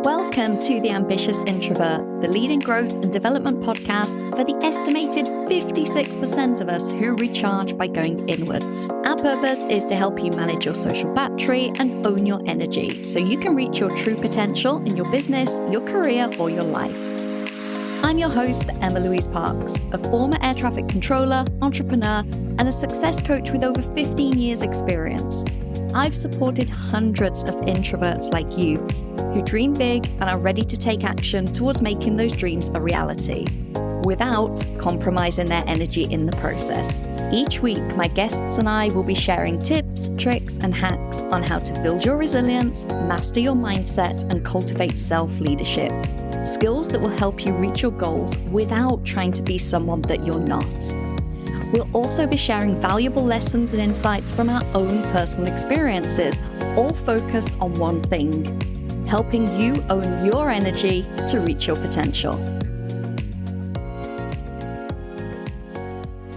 Welcome to the Ambitious Introvert, the leading growth and development podcast for the estimated 56% of us who recharge by going inwards. Our purpose is to help you manage your social battery and own your energy so you can reach your true potential in your business, your career, or your life. I'm your host, Emma-Louise Parks, a former air traffic controller, entrepreneur, and a success coach with over 15 years experience. I've supported hundreds of introverts like you who dream big and are ready to take action towards making those dreams a reality without compromising their energy in the process. Each week, my guests and I will be sharing tips, tricks, and hacks on how to build your resilience, master your mindset, and cultivate self-leadership. Skills that will help you reach your goals without trying to be someone that you're not. We'll also be sharing valuable lessons and insights from our own personal experiences, all focused on one thing: helping you own your energy to reach your potential.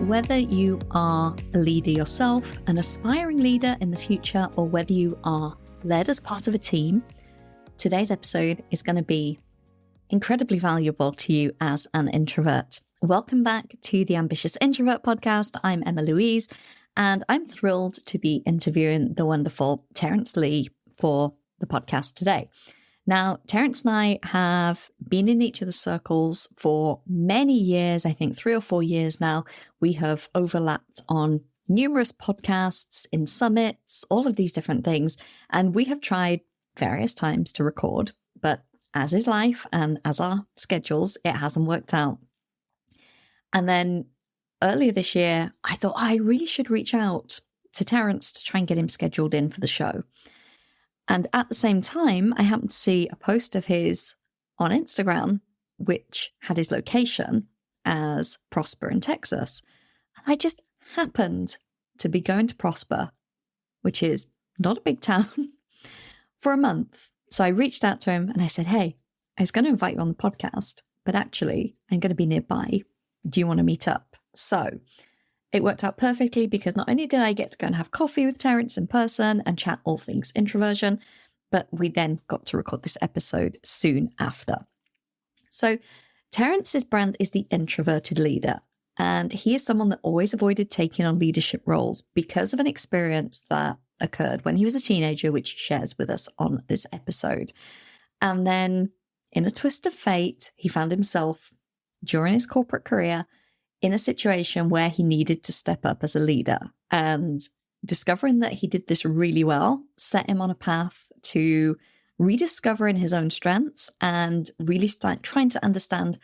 Whether you are a leader yourself, an aspiring leader in the future, or whether you are led as part of a team, today's episode is going to be incredibly valuable to you as an introvert. Welcome back to the Ambitious Introvert Podcast. I'm Emma-Louise, and I'm thrilled to be interviewing the wonderful Terrance Lee for the podcast today. Now, Terrance and I have been in each other's circles for many years, I think 3 or 4 years now. We have overlapped on numerous podcasts, in summits, all of these different things, and we have tried various times to record, but as is life and as our schedules, it hasn't worked out. And then earlier this year, I thought I really should reach out to Terrance to try and get him scheduled in for the show. And at the same time, I happened to see a post of his on Instagram, which had his location as Prosper in Texas. And I just happened to be going to Prosper, which is not a big town, for a month. So I reached out to him and I said, hey, I was going to invite you on the podcast, but actually I'm going to be nearby. Do you want to meet up? So it worked out perfectly because not only did I get to go and have coffee with Terrance in person and chat all things introversion, but we then got to record this episode soon after. So Terrance's brand is the Introverted leader, and he is someone that always avoided taking on leadership roles because of an experience that occurred when he was a teenager, which he shares with us on this episode. And then in a twist of fate, he found himself during his corporate career in a situation where he needed to step up as a leader, and discovering that he did this really well set him on a path to rediscovering his own strengths and really start trying to understand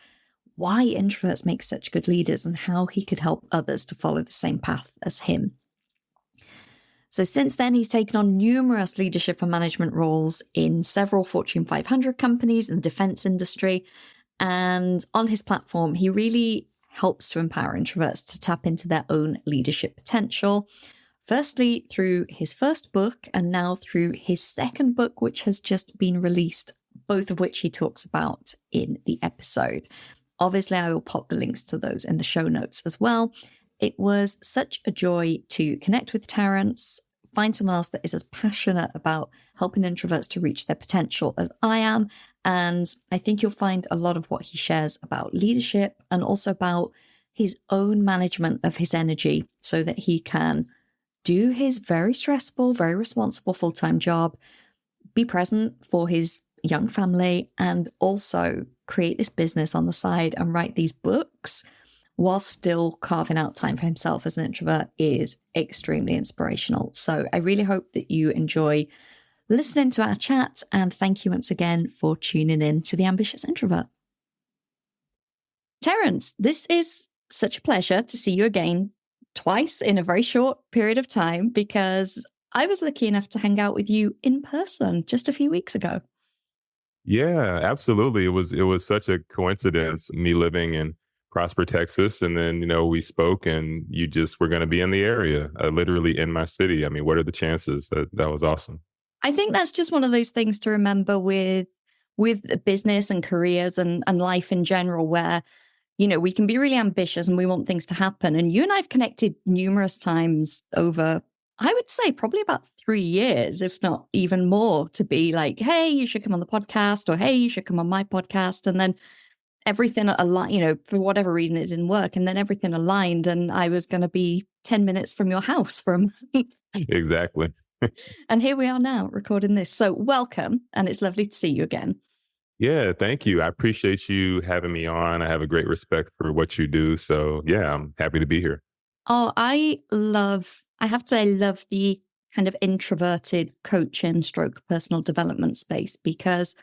why introverts make such good leaders and how he could help others to follow the same path as him. So since then, he's taken on numerous leadership and management roles in several Fortune 500 companies in the defense industry. And on his platform, he really helps to empower introverts to tap into their own leadership potential. Firstly, through his first book, and now through his second book, which has just been released, both of which he talks about in the episode. Obviously, I will pop the links to those in the show notes as well. It was such a joy to connect with Terrance, find someone else that is as passionate about helping introverts to reach their potential as I am. And I think you'll find a lot of what he shares about leadership and also about his own management of his energy so that he can do his very stressful, very responsible full-time job, be present for his young family, and also create this business on the side and write these books while still carving out time for himself as an introvert is extremely inspirational. So I really hope that you enjoy listening to our chat, and thank you once again for tuning in to the Ambitious Introvert. Terrance, this is such a pleasure to see you again twice in a very short period of time, because I was lucky enough to hang out with you in person just a few weeks ago. Yeah, absolutely. It was such a coincidence, me living in Prosper, Texas. And then, we spoke and you just were going to be in the area, literally in my city. I mean, what are the chances? That was awesome. I think that's just one of those things to remember with business and careers and life in general, where, we can be really ambitious and we want things to happen. And you and I have connected numerous times over I would say probably about 3 years, if not even more, to be like, hey, you should come on the podcast, or hey, you should come on my podcast. And then everything aligned, for whatever reason, it didn't work. And then everything aligned, and I was going to be 10 minutes from your house from. Exactly. And here we are now recording this. So welcome. And it's lovely to see you again. Yeah, thank you. I appreciate you having me on. I have a great respect for what you do. So yeah, I'm happy to be here. Oh, I have to say, I love the kind of introverted coaching stroke personal development space, because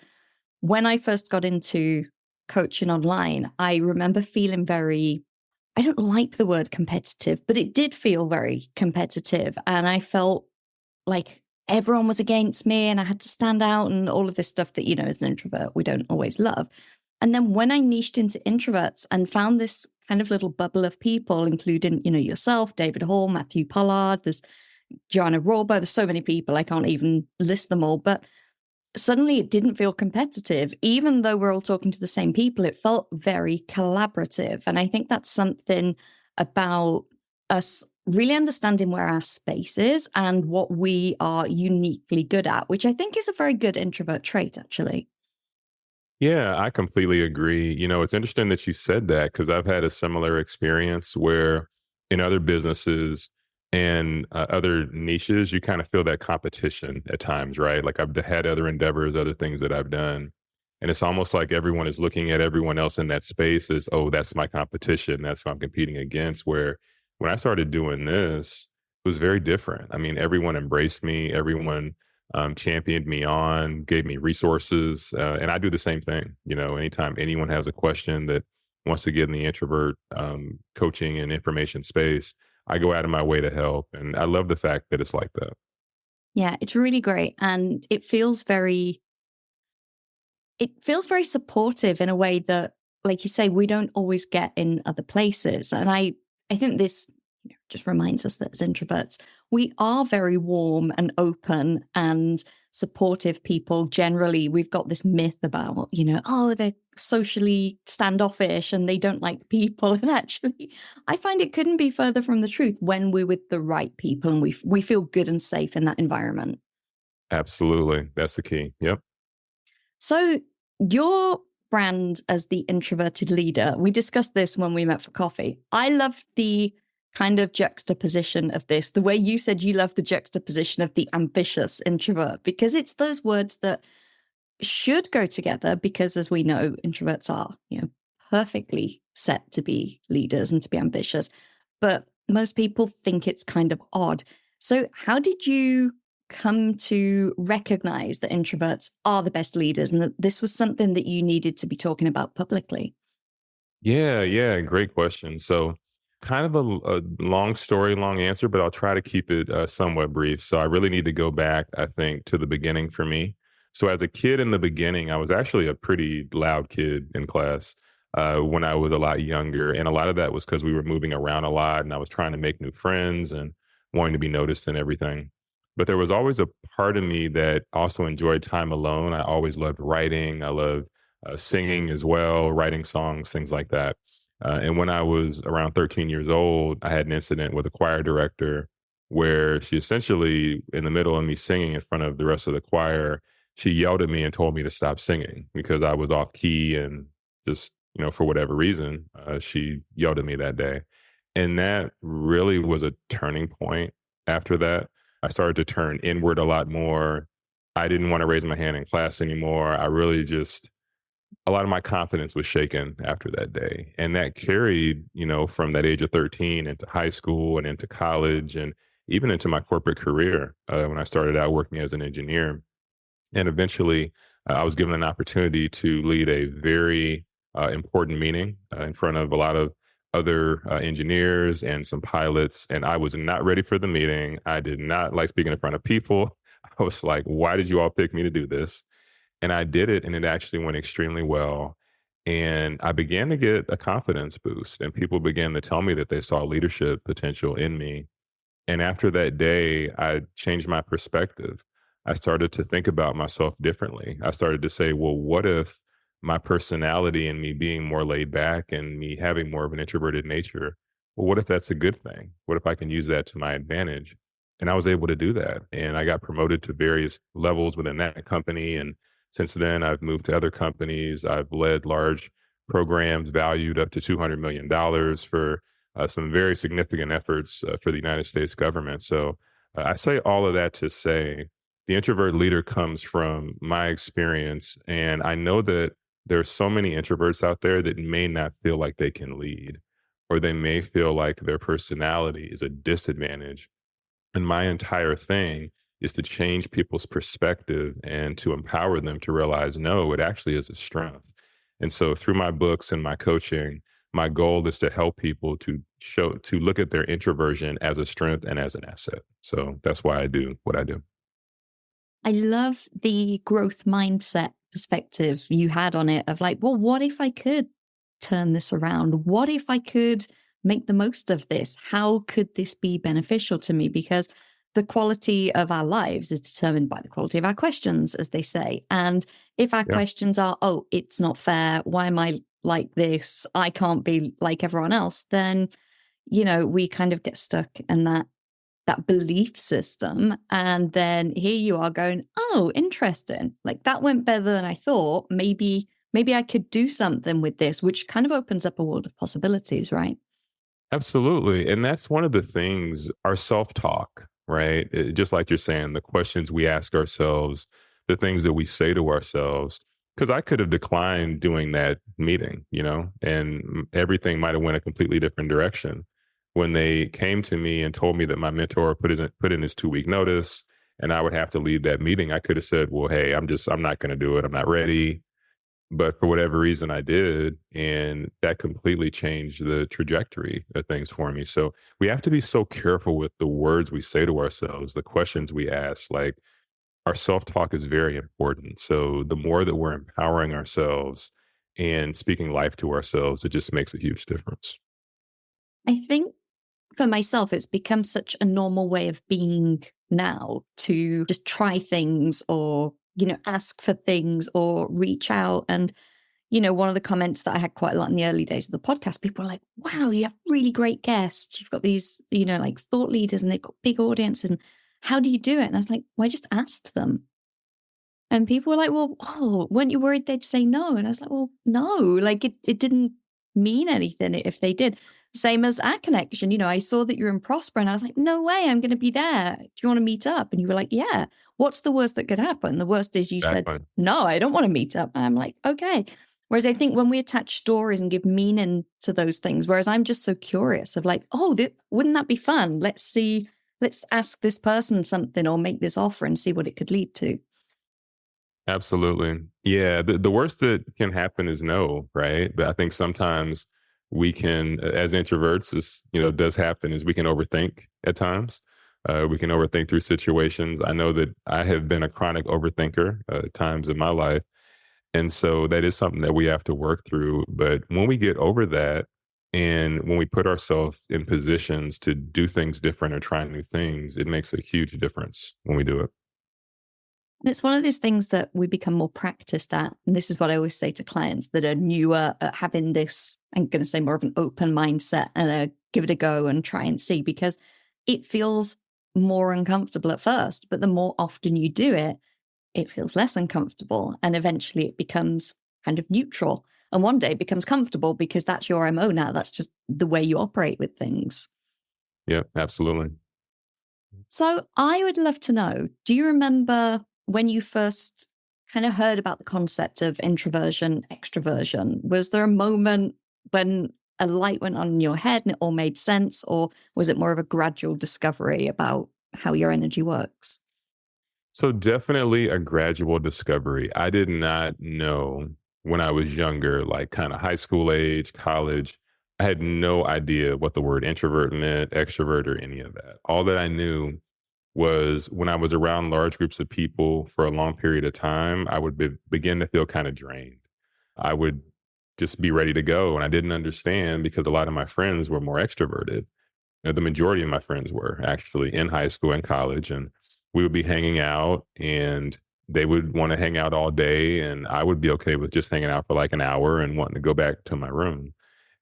when I first got into coaching online, I remember feeling I don't like the word competitive, but it did feel very competitive. And I felt like everyone was against me and I had to stand out and all of this stuff that, as an introvert, we don't always love. And then when I niched into introverts and found this kind of little bubble of people, including, yourself, David Hall, Matthew Pollard, there's Joanna Rawbo, there's so many people, I can't even list them all. But suddenly it didn't feel competitive. Even though we're all talking to the same people, it felt very collaborative. And I think that's something about us really understanding where our space is and what we are uniquely good at, which I think is a very good introvert trait, actually. Yeah, I completely agree. It's interesting that you said that because I've had a similar experience where in other businesses and other niches, you kind of feel that competition at times, right? Like I've had other endeavors, other things that I've done. And it's almost like everyone is looking at everyone else in that space as, oh, that's my competition. That's who I'm competing against. Where when I started doing this, it was very different. I mean, everyone embraced me. Everyone championed me on, gave me resources. And I do the same thing. Anytime anyone has a question that wants to get in the introvert coaching and information space, I go out of my way to help. And I love the fact that it's like that. Yeah, it's really great. And it feels very supportive in a way that, like you say, we don't always get in other places. And I think this just reminds us that as introverts, we are very warm and open and supportive people. Generally, we've got this myth about, they're socially standoffish and they don't like people. And actually, I find it couldn't be further from the truth when we're with the right people and we feel good and safe in that environment. Absolutely. That's the key. Yep. So your brand as the introverted leader, we discussed this when we met for coffee. I love the kind of juxtaposition of this, the way you said you love the juxtaposition of the ambitious introvert, because it's those words that should go together, because as we know, introverts are, perfectly set to be leaders and to be ambitious, but most people think it's kind of odd. So how did you come to recognize that introverts are the best leaders and that this was something that you needed to be talking about publicly? Yeah. Great question. So kind of a long story, long answer, but I'll try to keep it somewhat brief. So I really need to go back, I think, to the beginning for me. So as a kid in the beginning, I was actually a pretty loud kid in class when I was a lot younger. And a lot of that was because we were moving around a lot and I was trying to make new friends and wanting to be noticed and everything. But there was always a part of me that also enjoyed time alone. I always loved writing. I loved singing as well, writing songs, things like that. And when I was around 13 years old, I had an incident with a choir director where she essentially, in the middle of me singing in front of the rest of the choir, she yelled at me and told me to stop singing because I was off key and just, for whatever reason, she yelled at me that day. And that really was a turning point after that. I started to turn inward a lot more. I didn't want to raise my hand in class anymore. I really just, a lot of my confidence was shaken after that day. And that carried, from that age of 13 into high school and into college and even into my corporate career when I started out working as an engineer. And eventually I was given an opportunity to lead a very important meeting in front of a lot of other engineers and some pilots. And I was not ready for the meeting. I did not like speaking in front of people. I was like, why did you all pick me to do this? And I did it, and it actually went extremely well. And I began to get a confidence boost, and people began to tell me that they saw leadership potential in me. And after that day, I changed my perspective. I started to think about myself differently. I started to say, well, what if my personality and me being more laid back and me having more of an introverted nature, well, what if that's a good thing? What if I can use that to my advantage? And I was able to do that. And I got promoted to various levels within that company. And since then, I've moved to other companies. I've led large programs valued up to $200 million for some very significant efforts for the United States government. So I say all of that to say the introvert leader comes from my experience. And I know that there are so many introverts out there that may not feel like they can lead, or they may feel like their personality is a disadvantage. And my entire thing is to change people's perspective and to empower them to realize, no, it actually is a strength. And so through my books and my coaching, my goal is to help people to look at their introversion as a strength and as an asset. So that's why I do what I do. I love the growth mindset perspective you had on it of like, well, what if I could turn this around? What if I could make the most of this? How could this be beneficial to me? Because the quality of our lives is determined by the quality of our questions, as they say. And if our questions are, oh, it's not fair, why am I like this? I can't be like everyone else. Then, we kind of get stuck in that belief system. And then here you are going, oh, interesting. Like that went better than I thought. Maybe I could do something with this, which kind of opens up a world of possibilities, right? Absolutely. And that's one of the things, our self-talk, right? Just like you're saying, the questions we ask ourselves, the things that we say to ourselves, because I could have declined doing that meeting, and everything might have went a completely different direction. When they came to me and told me that my mentor put in his 2-week notice and I would have to leave that meeting, I could have said, well, hey, I'm not going to do it. I'm not ready. But for whatever reason I did, and that completely changed the trajectory of things for me. So we have to be so careful with the words we say to ourselves, the questions we ask. Like, our self-talk is very important. So the more that we're empowering ourselves and speaking life to ourselves, it just makes a huge difference. I think for myself, it's become such a normal way of being now to just try things or, ask for things or reach out. And, one of the comments that I had quite a lot in the early days of the podcast, people were like, wow, you have really great guests. You've got these, like thought leaders and they've got big audiences. And how do you do it? And I was like, well, I just asked them. And people were like, well, weren't you worried they'd say no? And I was like, well, no, like it didn't mean anything if they did. Same as our connection. I saw that you're in Prosper and I was like, no way, I'm going to be there. Do you want to meet up? And you were like, yeah. What's the worst that could happen? The worst is you said, no, I don't want to meet up. And I'm like, okay. Whereas I think when we attach stories and give meaning to those things, whereas I'm just so curious of like, wouldn't that be fun? Let's ask this person something or make this offer and see what it could lead to. Absolutely. Yeah. The worst that can happen is no, right? But I think sometimes we can, as introverts, this, does happen, is we can overthink at times. We can overthink through situations. I know that I have been a chronic overthinker at times in my life. And so that is something that we have to work through. But when we get over that, and when we put ourselves in positions to do things different or try new things, it makes a huge difference when we do it. And it's one of those things that we become more practiced at. And this is what I always say to clients that are newer at having this, I'm going to say more of an open mindset and give it a go and try and see, because it feels more uncomfortable at first. But the more often you do it, it feels less uncomfortable. And eventually it becomes kind of neutral. And one day it becomes comfortable because that's your MO now. That's just the way you operate with things. Yeah, absolutely. So I would love to know, do you remember when you first kind of heard about the concept of introversion, extroversion? Was there a moment when a light went on in your head and it all made sense? Or was it more of a gradual discovery about how your energy works? So definitely a gradual discovery. I did not know when I was younger, like kind of high school age, college, I had no idea what the word introvert meant, extrovert, or any of that. All that I knew was when I was around large groups of people for a long period of time, I would begin to feel kind of drained. I would just be ready to go. And I didn't understand because a lot of my friends were more extroverted. The majority of my friends were actually in high school and college. And we would be hanging out and they would want to hang out all day. And I would be okay with just hanging out for like an hour and wanting to go back to my room.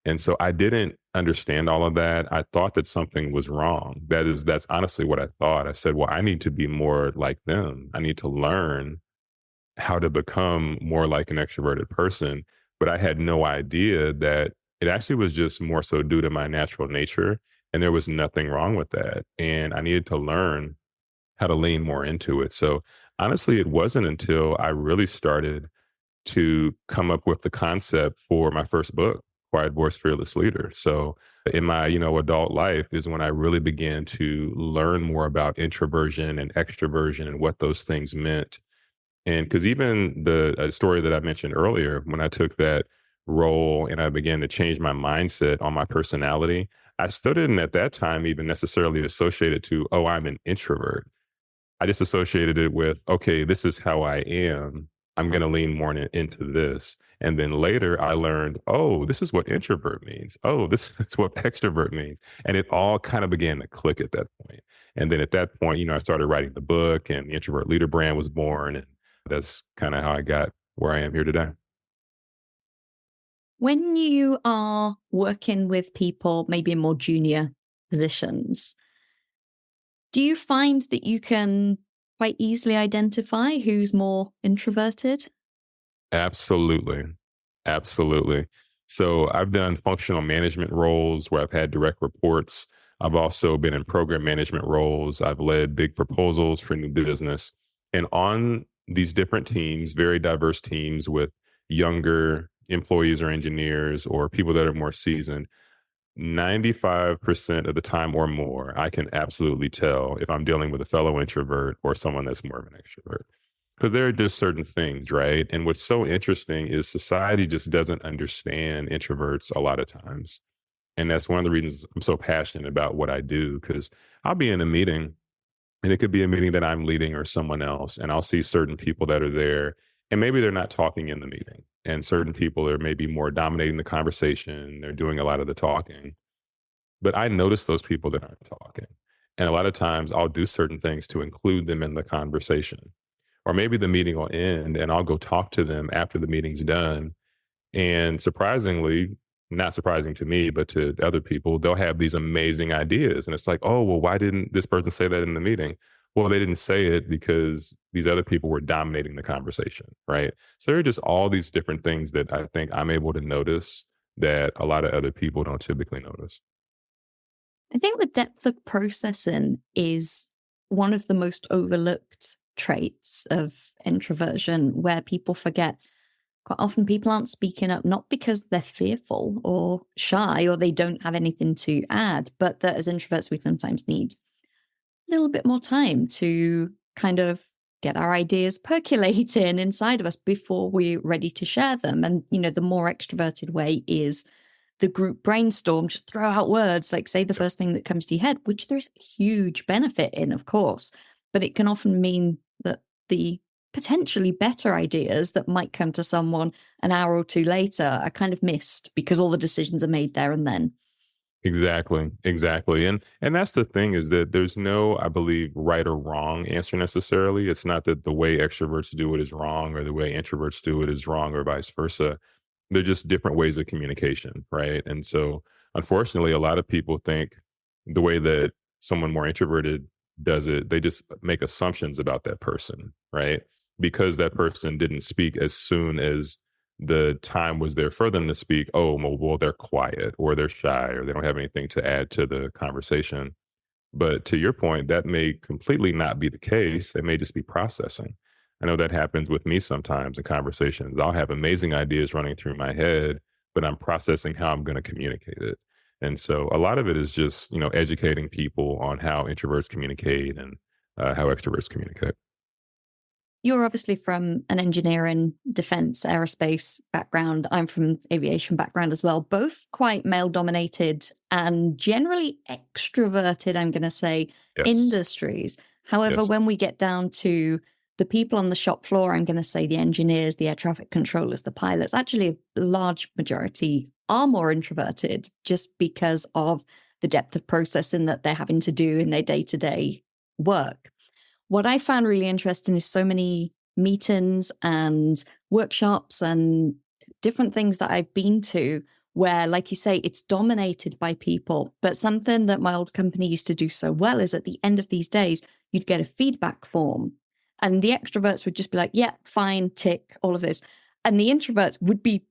And so I didn't understand all of that. I thought that something was wrong. That's honestly what I thought. I said, well, I need to be more like them. I need to learn how to become more like an extroverted person. But I had no idea that it actually was just more so due to my natural nature. And there was nothing wrong with that. And I needed to learn how to lean more into it. So honestly, it wasn't until I really started to come up with the concept for my first book, Quiet Voice, Fearless Leader. So in my, adult life is when I really began to learn more about introversion and extroversion and what those things meant. And because even the story that I mentioned earlier, when I took that role and I began to change my mindset on my personality, I still didn't at that time even necessarily associate it to, oh, I'm an introvert. I just associated it with, okay, this is how I am. I'm going to lean more into this. And then later I learned, oh, this is what introvert means. Oh, this is what extrovert means. And it all kind of began to click at that point. And then at that point, I started writing the book and the Introvert Leader brand was born. And that's kind of how I got where I am here today. When you are working with people, maybe in more junior positions, do you find that you can quite easily identify who's more introverted? Absolutely. Absolutely. So I've done functional management roles where I've had direct reports. I've also been in program management roles. I've led big proposals for new business. And on these different teams, very diverse teams with younger employees or engineers or people that are more seasoned, 95% of the time or more, I can absolutely tell if I'm dealing with a fellow introvert or someone that's more of an extrovert. Because there are just certain things, right? And what's so interesting is society just doesn't understand introverts a lot of times. And that's one of the reasons I'm so passionate about what I do, because I'll be in a meeting and it could be a meeting that I'm leading or someone else, and I'll see certain people that are there, and maybe they're not talking in the meeting. And certain people are maybe more dominating the conversation. They're doing a lot of the talking. But I notice those people that aren't talking. And a lot of times I'll do certain things to include them in the conversation. Or maybe the meeting will end and I'll go talk to them after the meeting's done. And surprisingly, not surprising to me, but to other people, they'll have these amazing ideas. And it's like, oh, well, why didn't this person say that in the meeting? Well, they didn't say it because these other people were dominating the conversation, right? So there are just all these different things that I think I'm able to notice that a lot of other people don't typically notice. I think the depth of processing is one of the most overlooked traits of introversion, where people forget quite often people aren't speaking up, not because they're fearful or shy or they don't have anything to add, but that as introverts, we sometimes need a little bit more time to kind of get our ideas percolating inside of us before we're ready to share them. And, the more extroverted way is the group brainstorm, just throw out words, like say the first thing that comes to your head, which there's huge benefit in, of course, but it can often mean that the potentially better ideas that might come to someone an hour or two later are kind of missed because all the decisions are made there and then. Exactly, exactly. And that's the thing, is that there's no, I believe, right or wrong answer necessarily. It's not that the way extroverts do it is wrong or the way introverts do it is wrong or vice versa. They're just different ways of communication, right? And so unfortunately, a lot of people think the way that someone more introverted does it, they just make assumptions about that person, right? Because that person didn't speak as soon as the time was there for them to speak. Oh, well, they're quiet or they're shy or they don't have anything to add to the conversation. But to your point, that may completely not be the case. They may just be processing. I know that happens with me sometimes in conversations. I'll have amazing ideas running through my head, but I'm processing how I'm going to communicate it. And so a lot of it is just, educating people on how introverts communicate and how extroverts communicate. You're obviously from an engineering, defense, aerospace background. I'm from aviation background as well, both quite male dominated and generally extroverted, I'm going to say, Yes. industries. However, Yes. when we get down to the people on the shop floor, I'm going to say the engineers, the air traffic controllers, the pilots, actually a large majority are more introverted just because of the depth of processing that they're having to do in their day-to-day work. What I found really interesting is so many meetings and workshops and different things that I've been to where, like you say, it's dominated by people. But something that my old company used to do so well is at the end of these days, you'd get a feedback form. And the extroverts would just be like, yeah, fine, tick, all of this. And the introverts would be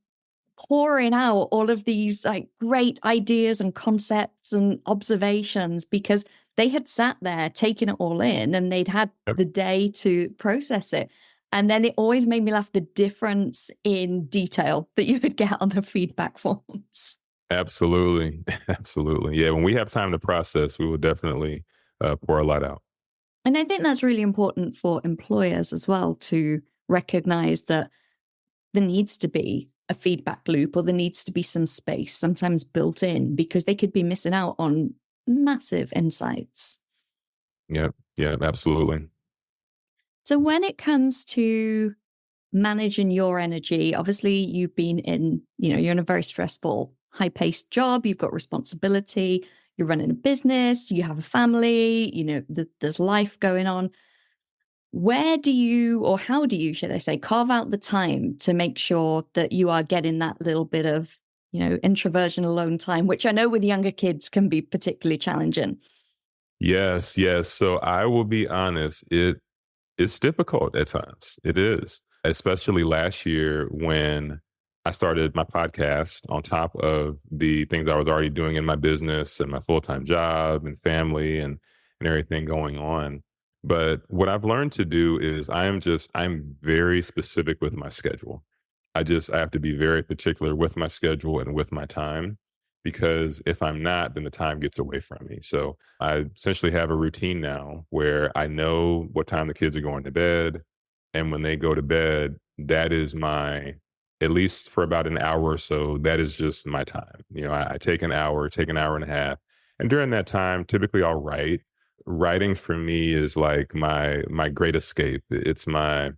pouring out all of these like great ideas and concepts and observations because they had sat there taking it all in and they'd had the day to process it. And then it always made me laugh, the difference in detail that you would get on the feedback forms. Absolutely. Absolutely. Yeah. When we have time to process, we will definitely pour a lot out. And I think that's really important for employers as well to recognize that there needs to be a feedback loop or there needs to be some space sometimes built in because they could be missing out on massive insights. Yeah. Yeah, absolutely. So when it comes to managing your energy, obviously you've been in, you're in a very stressful, high-paced job, you've got responsibility, you're running a business, you have a family, there's life going on. Where do you, or how do you, should I say, carve out the time to make sure that you are getting that little bit of, introversion alone time, which I know with younger kids can be particularly challenging? Yes. So I will be honest, it's difficult at times. It is, especially last year when I started my podcast on top of the things I was already doing in my business and my full-time job and family and everything going on. But what I've learned to do is I'm very specific with my schedule. I have to be very particular with my schedule and with my time, because if I'm not, then the time gets away from me. So I essentially have a routine now where I know what time the kids are going to bed. And when they go to bed, that is at least for about an hour or so, that is just my time. I take an hour and a half. And during that time, typically I'll write. Writing for me is like my great escape. It's my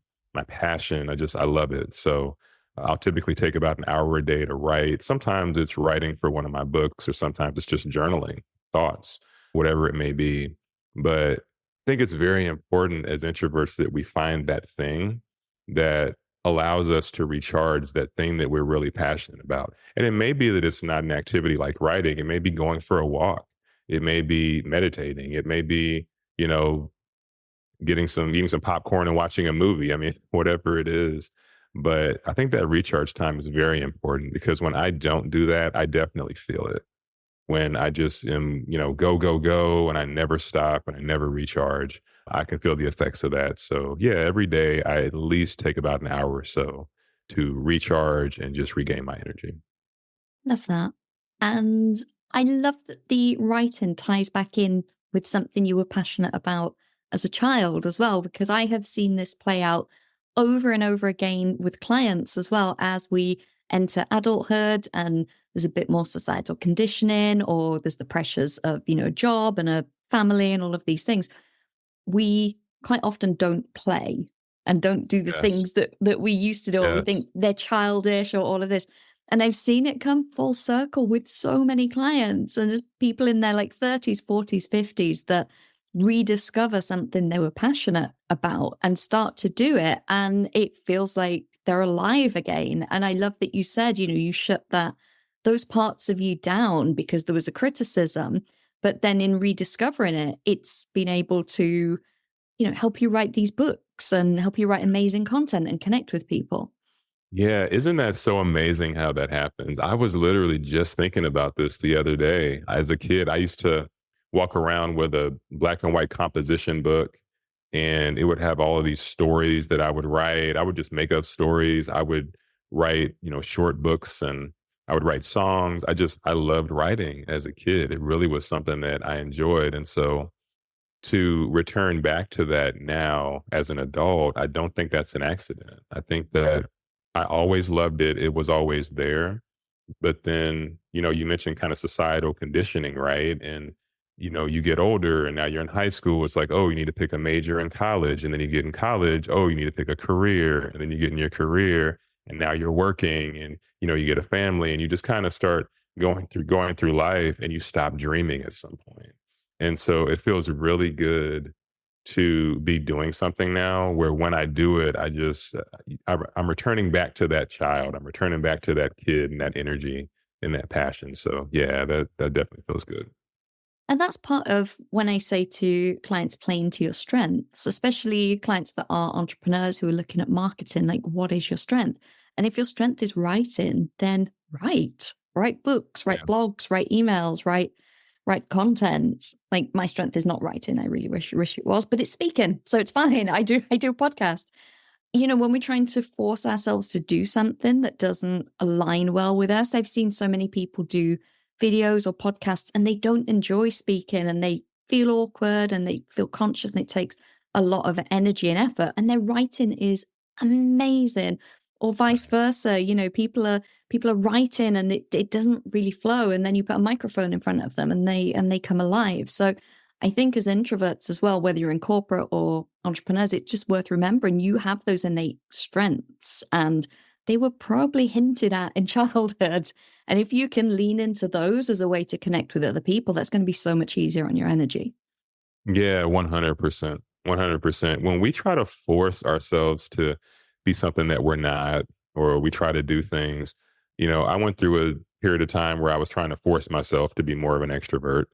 passion. I love it. So I'll typically take about an hour a day to write. Sometimes it's writing for one of my books, or sometimes it's just journaling thoughts, whatever it may be. But I think it's very important as introverts that we find that thing that allows us to recharge, that thing that we're really passionate about. And it may be that it's not an activity like writing. It may be going for a walk. It may be meditating. It may be, eating some popcorn and watching a movie. I mean, whatever it is. But I think that recharge time is very important, because when I don't do that, I definitely feel it. When I just am, go, go, go, and I never stop and I never recharge, I can feel the effects of that. So yeah, every day I at least take about an hour or so to recharge and just regain my energy. Love that. And I love that the writing ties back in with something you were passionate about as a child as well, because I have seen this play out over and over again with clients as well as we enter adulthood and there's a bit more societal conditioning, or there's the pressures of, a job and a family and all of these things. We quite often don't play and don't do the things that we used to do, or we think they're childish or all of this. And I've seen it come full circle with so many clients, and there's people in their like 30s, 40s, 50s that rediscover something they were passionate about and start to do it. And it feels like they're alive again. And I love that you said, you shut those parts of you down because there was a criticism, but then in rediscovering it, it's been able to, help you write these books and help you write amazing content and connect with people. Yeah, isn't that so amazing how that happens? I was literally just thinking about this the other day. As a kid, I used to walk around with a black and white composition book, and it would have all of these stories that I would write. I would just make up stories. I would write, short books, and I would write songs. I loved writing as a kid. It really was something that I enjoyed. And so to return back to that now as an adult, I don't think that's an accident. I think that I always loved it. It was always there. But then, you mentioned kind of societal conditioning, right? And, you get older and now you're in high school. It's like, oh, you need to pick a major in college. And then you get in college, oh, you need to pick a career. And then you get in your career and now you're working and, you get a family, and you just kind of start going through life, and you stop dreaming at some point. And so it feels really good to be doing something now where when I do it, I'm returning back to that child. I'm returning back to that kid and that energy in that passion. So yeah, that definitely feels good. And that's part of when I say to clients, playing to your strengths, especially clients that are entrepreneurs who are looking at marketing, like, what is your strength? And if your strength is writing, then write books, Yeah. write blogs, write emails, write content. Like, my strength is not writing. I really wish it was, but it's speaking. So it's fine. I do a podcast. When we're trying to force ourselves to do something that doesn't align well with us, I've seen so many people do videos or podcasts and they don't enjoy speaking and they feel awkward and they feel conscious and it takes a lot of energy and effort, and their writing is amazing. Or vice versa, people are writing and it doesn't really flow, and then you put a microphone in front of them and they come alive. So I think as introverts as well, whether you're in corporate or entrepreneurs, it's just worth remembering you have those innate strengths and they were probably hinted at in childhood. And if you can lean into those as a way to connect with other people, that's going to be so much easier on your energy. Yeah, 100%. 100%. When we try to force ourselves to be something that we're not, or we try to do things, I went through a period of time where I was trying to force myself to be more of an extrovert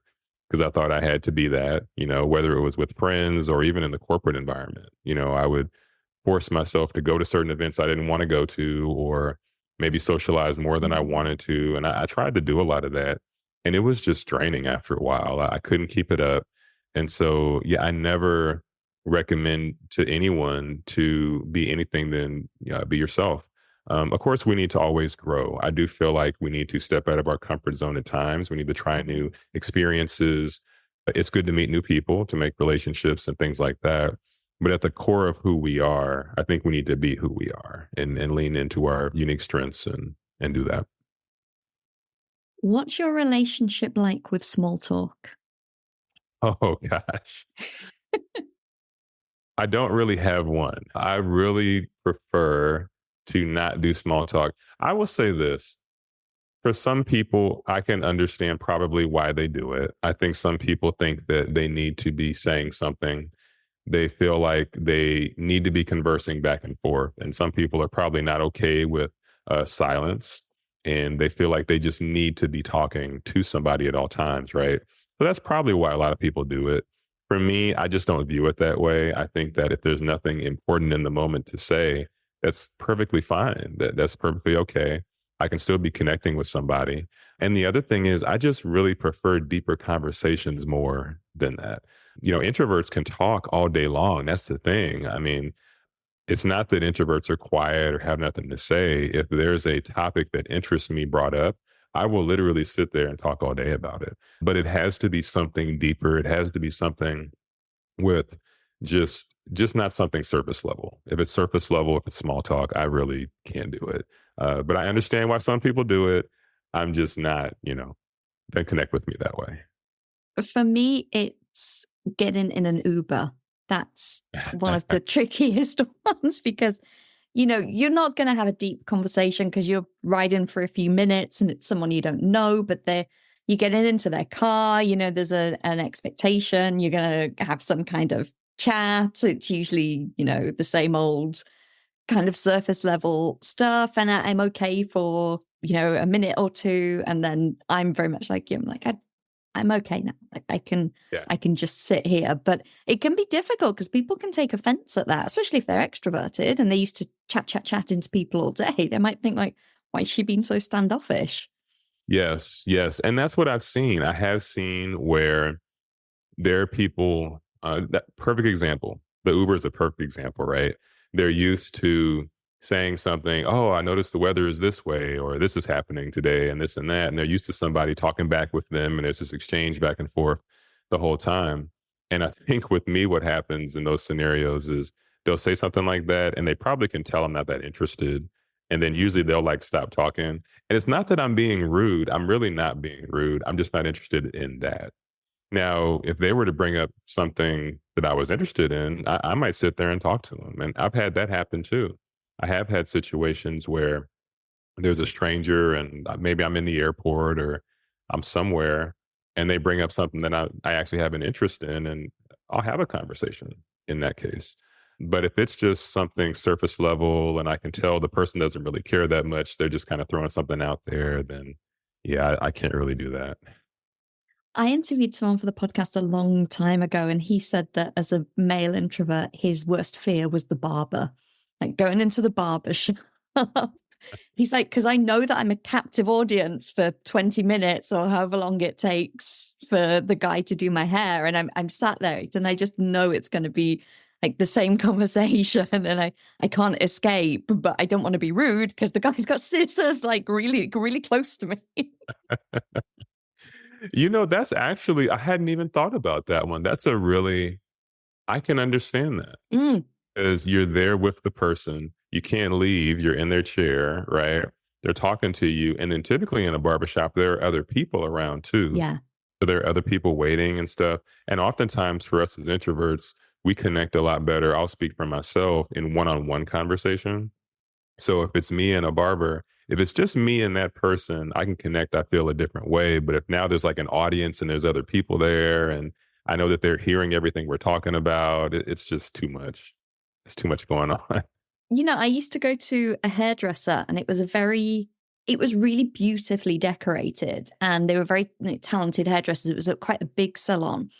because I thought I had to be that, whether it was with friends or even in the corporate environment. I would force myself to go to certain events I didn't want to go to, or maybe socialize more than I wanted to. And I tried to do a lot of that. And it was just draining after a while. I couldn't keep it up. And so, yeah, I never recommend to anyone to be anything than be yourself. Of course, we need to always grow. I do feel like we need to step out of our comfort zone at times. We need to try new experiences. It's good to meet new people, to make relationships and things like that. But at the core of who we are, I think we need to be who we are and lean into our unique strengths and do that. What's your relationship like with small talk? Oh, gosh. I don't really have one. I really prefer to not do small talk. I will say this. For some people, I can understand probably why they do it. I think some people think that they need to be saying something. They feel like they need to be conversing back and forth. And some people are probably not okay with silence. And they feel like they just need to be talking to somebody at all times, right? So that's probably why a lot of people do it. For me, I just don't view it that way. I think that if there's nothing important in the moment to say, that's perfectly fine. That's perfectly okay. I can still be connecting with somebody. And the other thing is, I just really prefer deeper conversations more than that. Introverts can talk all day long. That's the thing. I mean, it's not that introverts are quiet or have nothing to say. If there's a topic that interests me brought up, I will literally sit there and talk all day about it. But it has to be something deeper. It has to be something with just not something surface level. If it's surface level, if it's small talk, I really can't do it. But I understand why some people do it. I'm just not, don't connect with me that way. For me, it's getting in an Uber. That's one of the trickiest ones because, you're not going to have a deep conversation because you're riding for a few minutes and it's someone you don't know, but you get into their car, there's an expectation. You're going to have some kind of chat. It's usually, the same old kind of surface level stuff. And I'm okay for, a minute or two. And then I'm very much like you. I'm like, I'm okay now. Like I can just sit here, but it can be difficult because people can take offense at that, especially if they're extroverted and they used to chat into people all day. They might think like, why is she being so standoffish? Yes. And that's what I've seen. I have seen where there are people, that perfect example. The Uber is a perfect example, right? They're used to saying something, oh, I noticed the weather is this way, or this is happening today, and this and that. And they're used to somebody talking back with them, and there's this exchange back and forth the whole time. And I think with me, what happens in those scenarios is they'll say something like that, and they probably can tell I'm not that interested. And then usually they'll like stop talking. And it's not that I'm being rude. I'm really not being rude. I'm just not interested in that. Now, if they were to bring up something that I was interested in, I might sit there and talk to them. And I've had that happen too. I have had situations where there's a stranger and maybe I'm in the airport or I'm somewhere and they bring up something that I actually have an interest in, and I'll have a conversation in that case. But if it's just something surface level and I can tell the person doesn't really care that much, they're just kind of throwing something out there, then Yeah, I can't really do that. I interviewed someone for the podcast a long time ago, and he said that as a male introvert, his worst fear was the barber, like going into the barber shop. He's like, because I know that I'm a captive audience for 20 minutes or however long it takes for the guy to do my hair. And I'm sat there and I just know it's going to be like the same conversation and I can't escape, but I don't want to be rude because the guy's got scissors like really, really close to me. That's actually, I hadn't even thought about that one. I can understand that Mm, because you're there with the person. You can't leave. You're in their chair, right? They're talking to you. And then typically in a barbershop, there are other people around too. yeah. So there are other people waiting and stuff. And oftentimes for us as introverts, we connect a lot better. I'll speak for myself in one-on-one conversation. So if it's me and a barber, if it's just me and that person, I can connect, I feel a different way. But if now there's like an audience and there's other people there and I know that they're hearing everything we're talking about, it's just too much. It's too much going on. I used to go to a hairdresser and it was really beautifully decorated and they were very talented hairdressers. It was quite a big salon,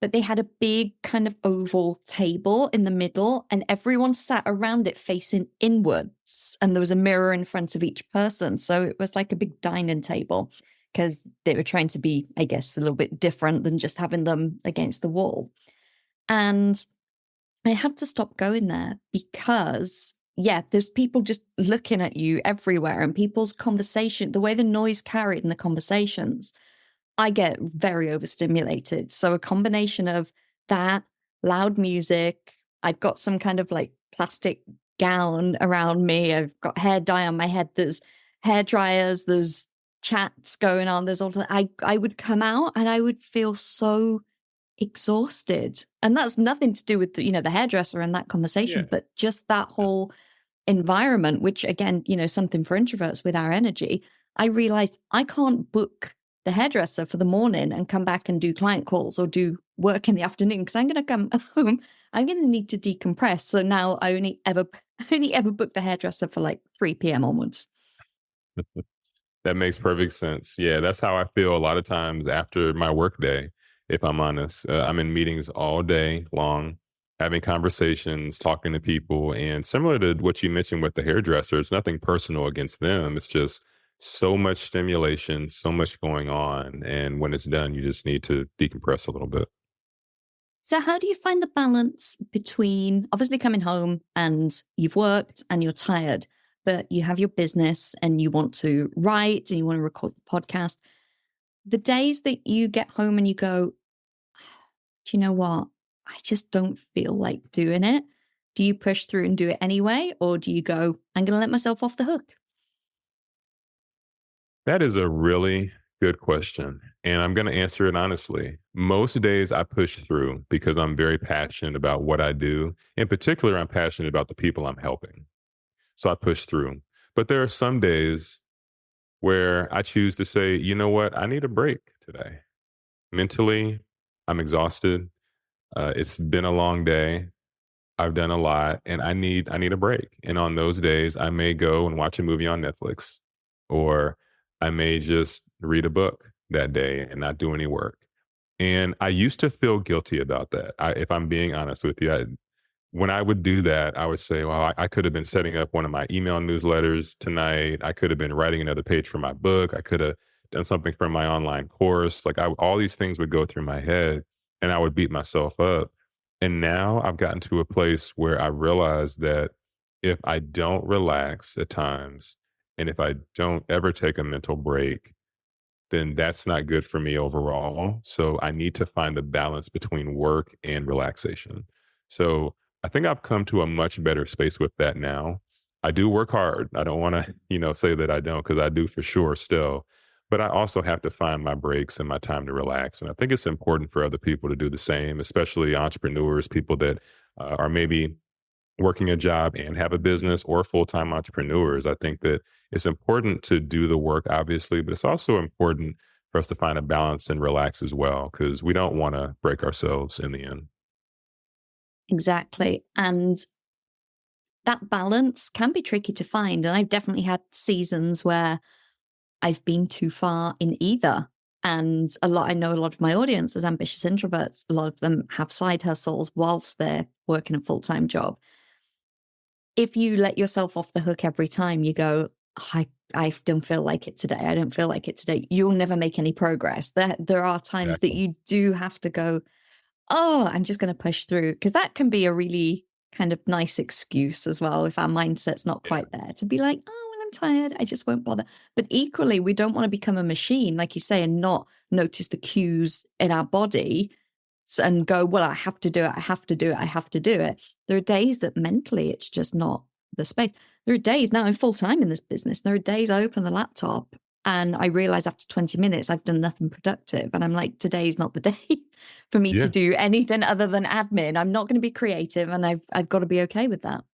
but they had a big kind of oval table in the middle and everyone sat around it facing inwards and there was a mirror in front of each person. So it was like a big dining table because they were trying to be, I guess, a little bit different than just having them against the wall. And I had to stop going there because, yeah, there's people just looking at you everywhere and people's conversation, the way the noise carried in the conversations, I get very overstimulated. So a combination of that, loud music, I've got some kind of like plastic gown around me, I've got hair dye on my head, there's hair dryers, there's chats going on, there's all that. I would come out and I would feel so exhausted. And that's nothing to do with the hairdresser and that Yeah. conversation, but just that whole environment, which again, something for introverts with our energy. I realized I can't book the hairdresser for the morning and come back and do client calls or do work in the afternoon because I'm going to come home. I'm going to need to decompress. So now I only ever book the hairdresser for like 3 p.m. onwards. That makes perfect sense. Yeah, that's how I feel a lot of times after my work day, if I'm honest. I'm in meetings all day long, having conversations, talking to people. And similar to what you mentioned with the hairdresser, it's nothing personal against them. It's just so much stimulation, so much going on. And when it's done, you just need to decompress a little bit. So how do you find the balance between obviously coming home and you've worked and you're tired, but you have your business and you want to write and you want to record the podcast? The days that you get home and you go, do you know what? I just don't feel like doing it. Do you push through and do it anyway? Or do you go, I'm going to let myself off the hook? That is a really good question. And I'm going to answer it honestly. Most days I push through because I'm very passionate about what I do. In particular, I'm passionate about the people I'm helping. So I push through. But there are some days where I choose to say, you know what? I need a break today. Mentally, I'm exhausted. It's been a long day. I've done a lot and I need a break. And on those days, I may go and watch a movie on Netflix or I may just read a book that day and not do any work. And I used to feel guilty about that. If I'm being honest with you, when I would do that, I would say, well, I could have been setting up one of my email newsletters tonight. I could have been writing another page for my book. I could have done something for my online course. Like all these things would go through my head and I would beat myself up. And now I've gotten to a place where I realize that if I don't relax at times and if I don't ever take a mental break, then that's not good for me overall. So I need to find a balance between work and relaxation. So I think I've come to a much better space with that now. I do work hard. I don't want to, say that I don't because I do for sure still. But I also have to find my breaks and my time to relax. And I think it's important for other people to do the same, especially entrepreneurs, people that are maybe working a job and have a business or full-time entrepreneurs. I think that it's important to do the work, obviously, but it's also important for us to find a balance and relax as well, because we don't want to break ourselves in the end. Exactly. And that balance can be tricky to find. And I've definitely had seasons where I've been too far in either. And I know a lot of my audience as ambitious introverts, a lot of them have side hustles whilst they're working a full-time job. If you let yourself off the hook every time you go, I don't feel like it today, I don't feel like it today, you'll never make any progress. There are times that you do have to go, oh, I'm just going to push through, because that can be a really kind of nice excuse as well if our mindset's not quite there, to be like, oh, well, I'm tired, I just won't bother. But equally, we don't want to become a machine, like you say, and not notice the cues in our body and go, well, I have to do it, I have to do it, I have to do it. There are days that mentally it's just not the space. There are days, now I'm full-time in this business, there are days I open the laptop and I realize after 20 minutes I've done nothing productive. And I'm like, today's not the day for me to do anything other than admin. I'm not going to be creative, and I've got to be okay with that.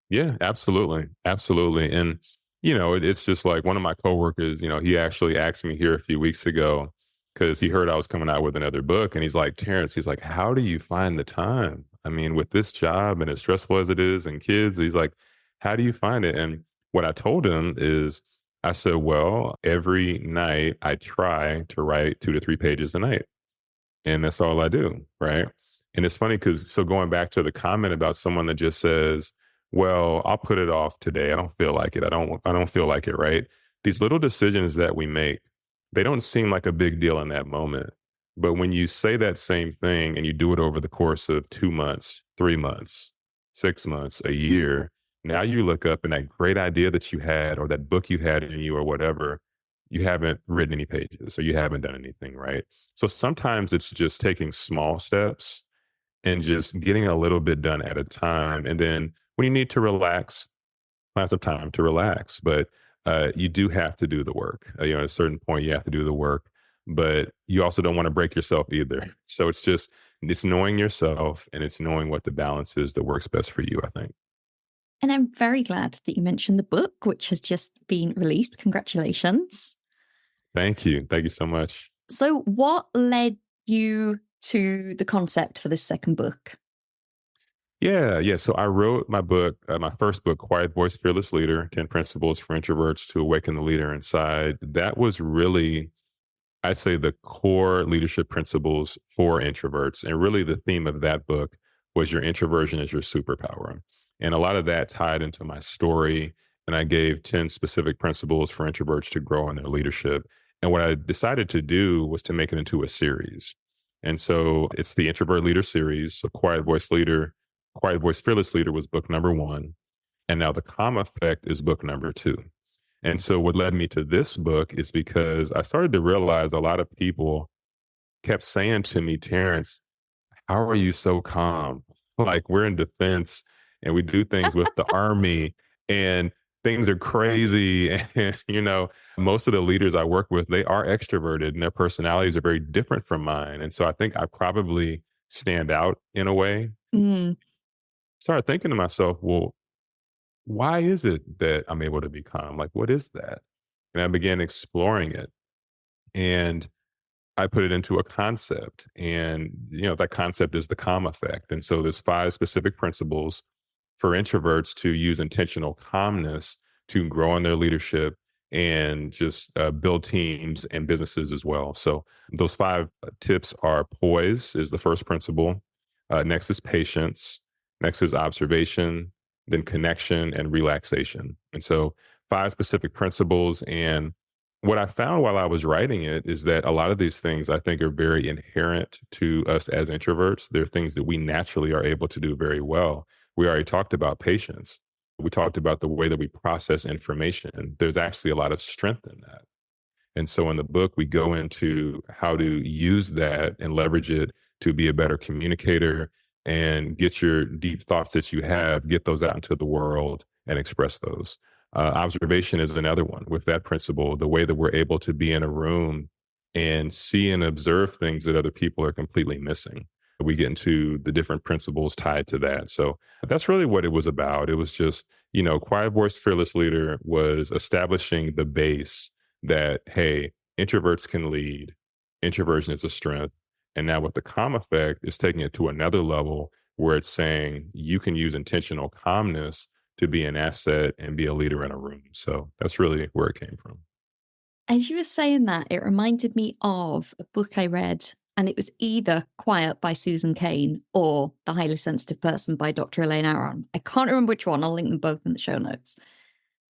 Yeah, absolutely. Absolutely. And, it's just like one of my coworkers, he actually asked me here a few weeks ago, because he heard I was coming out with another book. And he's like, Terrance, he's like, how do you find the time? I mean, with this job and as stressful as it is and kids, he's like, how do you find it? And what I told him is, I said, well, every night I try to write 2 to 3 pages a night. And that's all I do. Right. And it's funny because, so going back to the comment about someone that just says, well, I'll put it off today, I don't feel like it. I don't feel like it. Right. These little decisions that we make, they don't seem like a big deal in that moment. But when you say that same thing and you do it over the course of 2 months, 3 months, 6 months, a year, now you look up and that great idea that you had, or that book you had in you or whatever, you haven't written any pages or you haven't done anything, right? So sometimes it's just taking small steps and just getting a little bit done at a time. And then when you need to relax, find some time to relax. But you do have to do the work. At a certain point, you have to do the work, but you also don't want to break yourself either. So it's knowing yourself, and it's knowing what the balance is that works best for you, I think. And I'm very glad that you mentioned the book, which has just been released. Congratulations. Thank you. Thank you so much. So what led you to the concept for this second book? Yeah. So I wrote my book, my first book, Quiet Voice, Fearless Leader, 10 Principles for Introverts to Awaken the Leader Inside. That was really, I'd say, the core leadership principles for introverts. And really the theme of that book was your introversion is your superpower. And a lot of that tied into my story. And I gave 10 specific principles for introverts to grow in their leadership. And what I decided to do was to make it into a series. And so it's the Introvert Leader series. So Quiet Voice, Fearless Leader was book number 1. And now the Calm Effect is book number 2. And so what led me to this book is because I started to realize a lot of people kept saying to me, Terrance, how are you so calm? Like, we're in defense and we do things with the army and things are crazy. And, most of the leaders I work with, they are extroverted and their personalities are very different from mine. And so I think I probably stand out in a way. Started thinking to myself, well, why is it that I'm able to be calm? Like, what is that? And I began exploring it. And I put it into a concept. And, that concept is the Calm Effect. And so there's 5 specific principles for introverts to use intentional calmness to grow in their leadership and just build teams and businesses as well. So those 5 tips are: poise is the first principle. Next is patience. Next is observation, then connection and relaxation. And so 5 specific principles. And what I found while I was writing it is that a lot of these things I think are very inherent to us as introverts. They're things that we naturally are able to do very well. We already talked about patience. We talked about the way that we process information. There's actually a lot of strength in that. And so in the book, we go into how to use that and leverage it to be a better communicator and get your deep thoughts that you have, get those out into the world and express those. Observation is another one. With that principle, the way that we're able to be in a room and see and observe things that other people are completely missing. We get into the different principles tied to that. So that's really what it was about. It was just, Quiet Voice, Fearless Leader was establishing the base that, hey, introverts can lead. Introversion is a strength. And now with the Calm Effect, it's taking it to another level where it's saying you can use intentional calmness to be an asset and be a leader in a room. So that's really where it came from. As you were saying that, it reminded me of a book I read, and it was either Quiet by Susan Cain or The Highly Sensitive Person by Dr. Elaine Aron. I can't remember which one. I'll link them both in the show notes.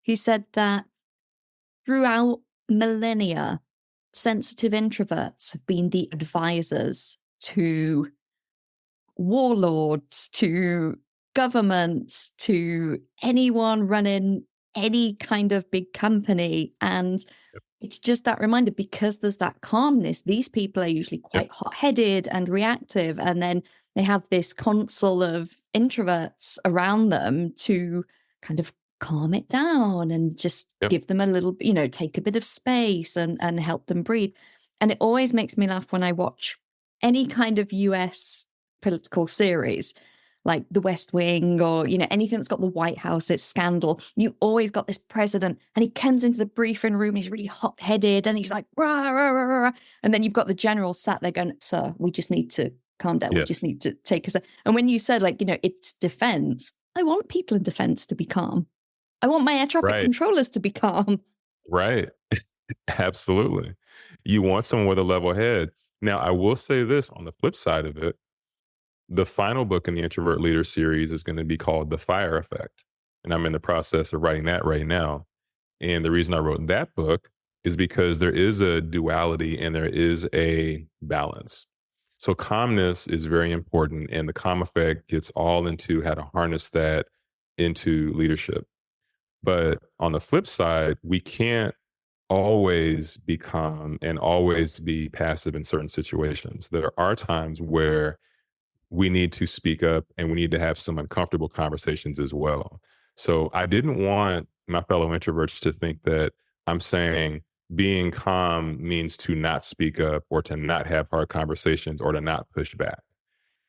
Who said that throughout millennia, sensitive introverts have been the advisors to warlords, to governments, to anyone running any kind of big company. And it's just that reminder, because there's that calmness, these people are usually quite hot-headed and reactive. And then they have this council of introverts around them to kind of calm it down and just give them a little, take a bit of space and help them breathe. And it always makes me laugh when I watch any kind of US political series, like The West Wing or, anything that's got the White House, it's scandal. You always got this president and he comes into the briefing room, he's really hot-headed and he's like, rah, rah, rah, rah. And then you've got the general sat there going, sir, we just need to calm down. Yes. We just need to take a sec. And when you said it's defense, I want people in defense to be calm. I want my air traffic controllers to be calm. Right. Absolutely. You want someone with a level head. Now, I will say this on the flip side of it. The final book in the Introvert Leader series is going to be called The Fire Effect. And I'm in the process of writing that right now. And the reason I wrote that book is because there is a duality and there is a balance. So calmness is very important. And the calm effect gets all into how to harness that into leadership. But on the flip side, we can't always be calm and always be passive in certain situations. There are times where we need to speak up and we need to have some uncomfortable conversations as well. So I didn't want my fellow introverts to think that I'm saying being calm means to not speak up or to not have hard conversations or to not push back.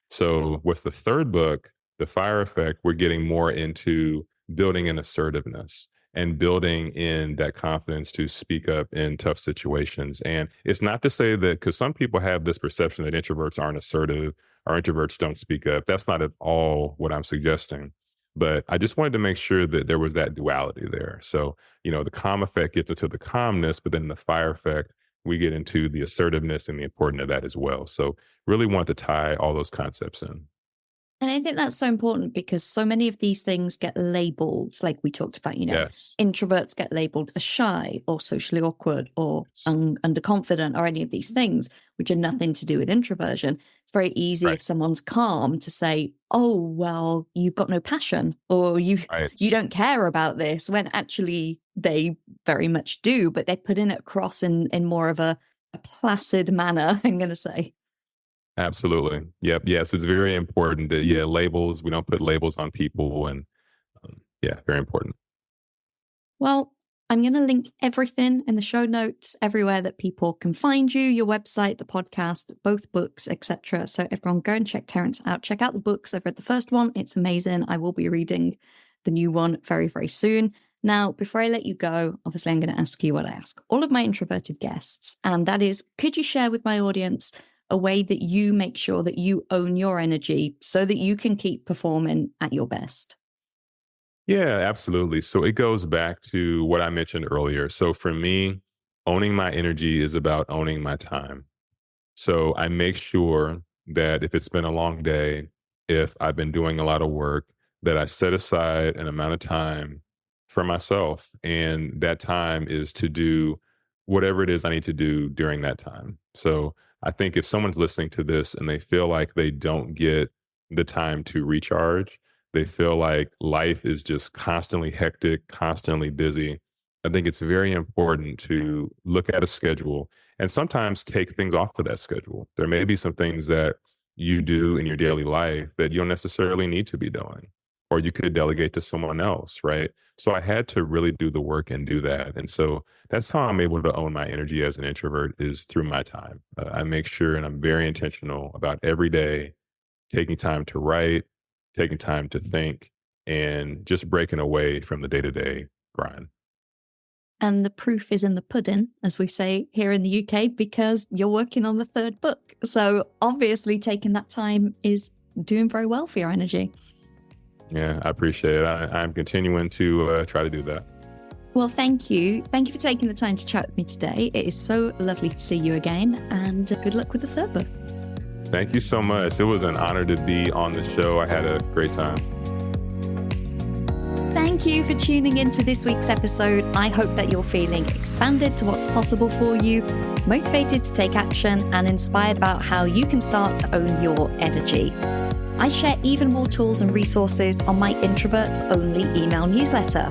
So with the third book, The Fire Effect, we're getting more into building an assertiveness and building in that confidence to speak up in tough situations. And it's not to say that, because some people have this perception that introverts aren't assertive or introverts don't speak up. That's not at all what I'm suggesting. But I just wanted to make sure that there was that duality there. So, the calm effect gets into the calmness, but then the fire effect, we get into the assertiveness and the importance of that as well. So really want to tie all those concepts in. And I think that's so important because so many of these things get labeled, like we talked about, introverts get labeled as shy or socially awkward or underconfident or any of these things, which are nothing to do with introversion. It's very easy if someone's calm to say, oh, well, you've got no passion or you don't care about this, when actually they very much do, but they're putting it across in more of a placid manner, I'm going to say. Absolutely. Yep. Yes. It's very important that, labels, we don't put labels on people and very important. Well, I'm going to link everything in the show notes, everywhere that people can find you, your website, the podcast, both books, etc. So everyone go and check Terrance out. Check out the books. I've read the first one. It's amazing. I will be reading the new one very, very soon. Now, before I let you go, obviously I'm going to ask you what I ask all of my introverted guests. And that is, could you share with my audience a way that you make sure that you own your energy so that you can keep performing at your best? Yeah, absolutely. So it goes back to what I mentioned earlier. So for me, owning my energy is about owning my time. So I make sure that if it's been a long day, if I've been doing a lot of work, that I set aside an amount of time for myself. And that time is to do whatever it is I need to do during that time. So I think if someone's listening to this and they feel like they don't get the time to recharge, they feel like life is just constantly hectic, constantly busy, I think it's very important to look at a schedule and sometimes take things off of that schedule. There may be some things that you do in your daily life that you don't necessarily need to be doing, or you could delegate to someone else, right? So I had to really do the work and do that. And so that's how I'm able to own my energy as an introvert, is through my time. I make sure, and I'm very intentional about every day taking time to write, taking time to think, and just breaking away from the day-to-day grind. And the proof is in the pudding, as we say here in the UK, because you're working on the third book. So obviously taking that time is doing very well for your energy. Yeah, I appreciate it. I'm continuing to try to do that. Well, thank you. Thank you for taking the time to chat with me today. It is so lovely to see you again, and good luck with the third book. Thank you so much. It was an honor to be on the show. I had a great time. Thank you for tuning into this week's episode. I hope that you're feeling expanded to what's possible for you, motivated to take action, and inspired about how you can start to own your energy. I share even more tools and resources on my Introverts Only email newsletter.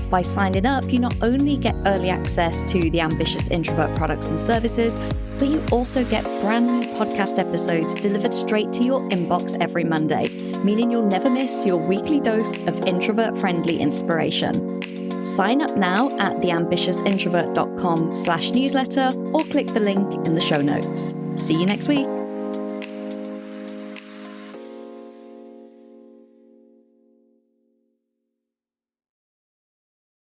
By signing up, you not only get early access to the Ambitious Introvert products and services, but you also get brand new podcast episodes delivered straight to your inbox every Monday, meaning you'll never miss your weekly dose of introvert-friendly inspiration. Sign up now at theambitiousintrovert.com/newsletter or click the link in the show notes. See you next week.